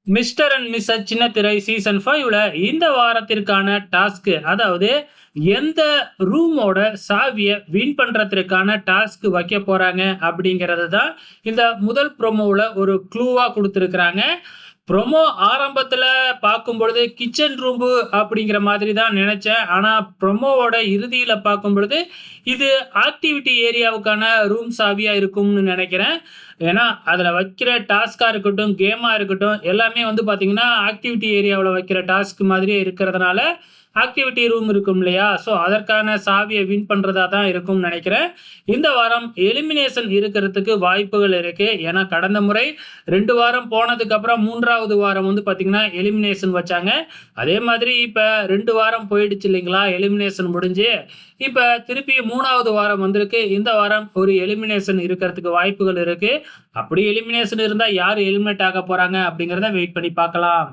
Mister and Mrs சின்னத்திரை season 5ல இந்த வாரத்திற்கான task, அதாவது எந்த ரூமோட சாவிய வின் பண்றதற்கான டாஸ்க் வைக்க போறாங்க அப்படிங்கிறது தான் இந்த முதல் ப்ரோமோல ஒரு க்ளூவா குடுத்திருக்கிறாங்க. ப்ரோமோ ஆரம்பத்துல பார்க்கும்பொழுது கிச்சன் ரூம்பு அப்படிங்கிற மாதிரி தான் நெனச்சேன். ஆனா ப்ரோமோவோட இறுதியில பார்க்கும்பொழுது, இது ஆக்டிவிட்டி ஏரியாவுக்கான ரூம் சாவியா இருக்கும்னு நெனைக்கிறேன். ஏன்னா, அதுல வைக்கிற டாஸ்க்கா இருக்கட்டும், கேமா இருக்கட்டும், எல்லாமே வந்து பார்த்தீங்கன்னா, ஆக்டிவிட்டி ஏரியாவுல வைக்கிற டாஸ்க் மாதிரியே இருக்கிறதுனால, ஆக்டிவிட்டி ரூம் இருக்கும் இல்லையா? ஸோ, அதற்கான சாவிய வின் பண்றதா தான் இருக்கும்னு நெனைக்கிறேன். இந்த வாரம் எலிமினேஷன் இருக்கிறதுக்கு வாய்ப்புகள் இருக்கு. ஏன்னா, கடந்த முறை 2 வாரம் போனதுக்கப்புறம் 3வது வாரம் வந்து பார்த்தீங்கன்னா, எலிமினேஷன் வச்சாங்க. அதே மாதிரி இப்ப 2 வாரம் போயிடுச்சு இல்லைங்களா? எலிமினேஷன் முடிஞ்சு. இப்ப திருப்பி 3வது வாரம் வந்திருக்கு. இந்த வாரம் ஒரு எலிமினேஷன் இருக்கிறதுக்கு வாய்ப்புகள் இருக்கு. அப்படி எலிமினேஷன் இருந்தா யார் எலிமினேட் ஆக போறாங்க அப்படிங்கிறத வெயிட் பண்ணி பார்க்கலாம்.